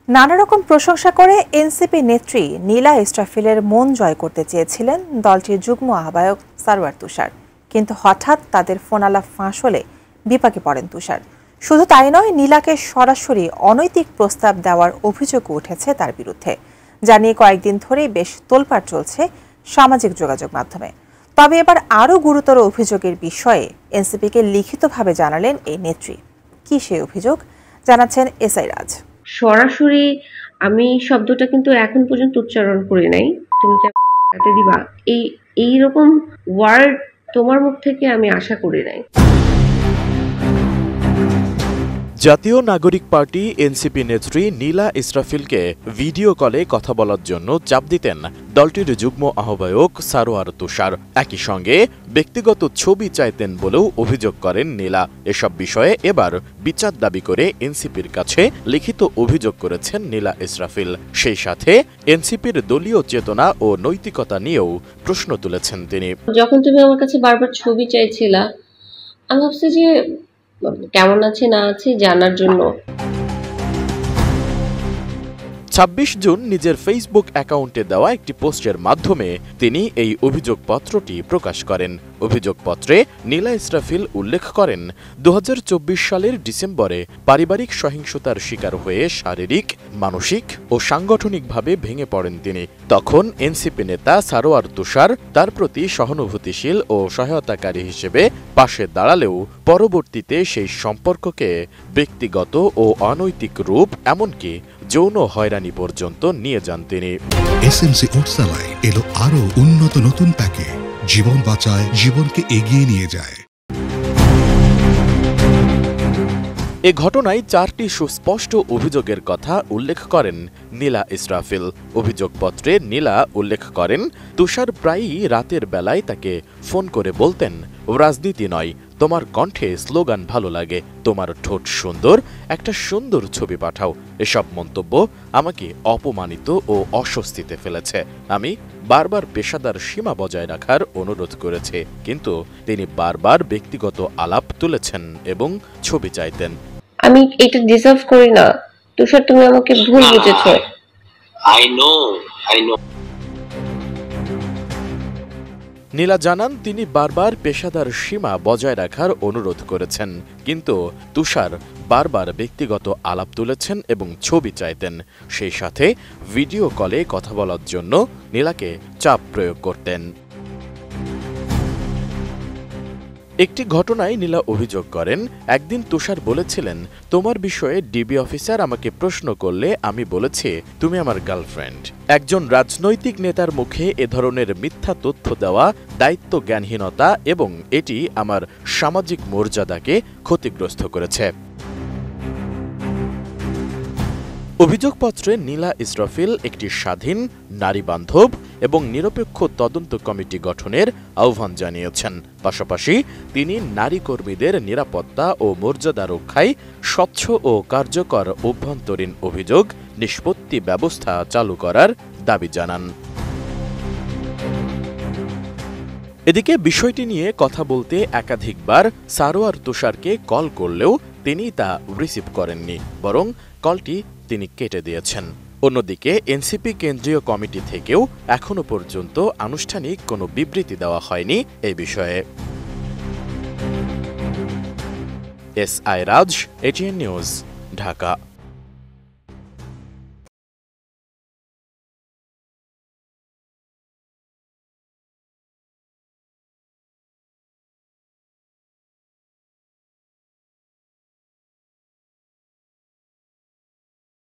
নানা রকম প্রশংসা করে এনসিপি নেত্রী নীলা ইসরাফিলের মন জয় করতে চেয়েছিলেন দলটির যুগ্ম আহ্বায়ক সারওয়ার তুষার, কিন্তু হঠাৎ তাদের ফোনালাপ ফাঁস হলে বিপাকে পড়েন তুষার। শুধু তাই নয়, নীলাকে সরাসরি অনৈতিক প্রস্তাব দেওয়ার অভিযোগও উঠেছে তার বিরুদ্ধে, যা নিয়ে কয়েকদিন ধরেই বেশ তোলপাড় চলছে সামাজিক যোগাযোগ মাধ্যমে। তবে এবার আরও গুরুতর অভিযোগের বিষয়ে এনসিপিকে লিখিতভাবে জানালেন এই নেত্রী। কি সেই অভিযোগ জানাচ্ছেন এসআই রাজ। সরাসরি আমি শব্দটা কিন্তু এখন পর্যন্ত উচ্চারণ করি নাই। তুমি কি দিবা এইরকম ওয়ার্ড তোমার মুখ থেকে আমি আশা করি নাই। জাতীয় নাগরিক পার্টি এনসিপি নেত্রী নীলা ইসরাফিলকে ভিডিও কলে কথা বলার জন্য চাপ দিতেন দলটির যুগ্ম আহ্বায়ক সারোয়ার তুষার। একই সঙ্গে ব্যক্তিগত ছবি চাইতেন বলেও অভিযোগ করেন নীলা। এসব বিষয়ে এবার বিচার দাবি করে এনসিপির কাছে লিখিত অভিযোগ করেছেন নীলা ইসরাফিল। সেই সাথে এনসিপির দলীয় চেতনা ও নৈতিকতা নিয়েও প্রশ্ন তুলেছেন তিনি। যখন তুমি আমার কাছে বারবার ছবি চাইছিলা, আমি ভাবছি যে কেমন আছে না আছে জানার জন্য। ২৬ জুন নিজের ফেসবুক অ্যাকাউন্টে দেওয়া একটি পোস্টের মাধ্যমে তিনি এই অভিযোগপত্রটি প্রকাশ করেন। অভিযোগপত্রে নীলা ইসরাফিল উল্লেখ করেন, ২০২৪ সালের ডিসেম্বরে পারিবারিক সহিংসতার শিকার হয়ে শারীরিক, মানসিক ও সাংগঠনিকভাবে ভেঙে পড়েন তিনি। তখন এনসিপি নেতা সারোয়ার তুষার তার প্রতি সহানুভূতিশীল ও সহায়তাকারী হিসেবে পাশে দাঁড়ালেও পরবর্তীতে সেই সম্পর্ককে ব্যক্তিগত ও অনৈতিক রূপ, এমনকি যৌন হয়রানি পর্যন্ত নিয়ে যান তিনি। এসএমসি ওটসালাই এলো আরো উন্নত নতুন প্যাকে, জীবন বাঁচায়, জীবনকে এগিয়ে নিয়ে যায়। এ ঘটনায় 4টি সুস্পষ্ট অভিযোগের কথা উল্লেখ করেন নীলা ইসরাফিল। অভিযোগপত্রে নীলা উল্লেখ করেন, তুষার প্রায়ই রাতের বেলায় তাকে ফোন করে বলতেন, রাজনীতি নয়, তোমার কণ্ঠে স্লোগান ভালো লাগে, তোমার ঠোঁট সুন্দর, একটা সুন্দর ছবি পাঠাও। এসব মন্তব্য আমাকে অপমানিত ও অস্বস্তিতে ফেলেছে। আমি বারবার পেশাদার সীমা বজায় রাখার অনুরোধ করেছি, কিন্তু তিনি বারবার ব্যক্তিগত আলাপ তুলেছেন এবং ছবি চাইতেন। আমি এটা ডিজার্ভ করি না তুষার, তুমি আমাকে ভুল বুঝেছো। I know. নীলা জানান, তিনি বারবার পেশাদার সীমা বজায় রাখার অনুরোধ করেছেন, কিন্তু তুষার বারবার ব্যক্তিগত আলাপ তুলেছেন এবং ছবি চাইতেন। সেই সাথে ভিডিও কলে কথা বলার জন্য নীলাকে চাপ প্রয়োগ করতেন। একটি ঘটনায় নীলা অভিযোগ করেন, একদিন তুষার বলেছিলেন, তোমার বিষয়ে ডিবি অফিসার আমাকে প্রশ্ন করলে আমি বলেছি তুমি আমার গার্লফ্রেন্ড। একজন রাজনৈতিক নেতার মুখে এ ধরনের মিথ্যা তথ্য দেওয়া দায়িত্ব জ্ঞানহীনতা এবং এটি আমার সামাজিক মর্যাদাকে ক্ষতিগ্রস্ত করেছে। অভিযোগপত্রে নীলা ইসরাফিল একটি স্বাধীন, নারীবান্ধব এবং নিরপেক্ষ তদন্ত কমিটি গঠনের আহ্বান জানিয়েছেন। পাশাপাশি তিনি নারী কর্মীদের নিরাপত্তা ও মর্যাদা রক্ষায় স্বচ্ছ ও কার্যকর অভ্যন্তরীণ অভিযোগ নিষ্পত্তি ব্যবস্থা চালু করার দাবি জানান। এদিকে বিষয়টি নিয়ে কথা বলতে একাধিকবার সারোয়ার তুষারকে কল করলেও তিনি তা রিসিভ করেননি, বরং কলটি তিনি কেটে দিয়েছেন। অন্যদিকে এনসিপি কেন্দ্রীয় কমিটি থেকেও এখনো পর্যন্ত আনুষ্ঠানিক কোনো বিবৃতি দেওয়া হয়নি এই বিষয়ে। এসআই রাজ, এটিএন নিউজ, ঢাকা।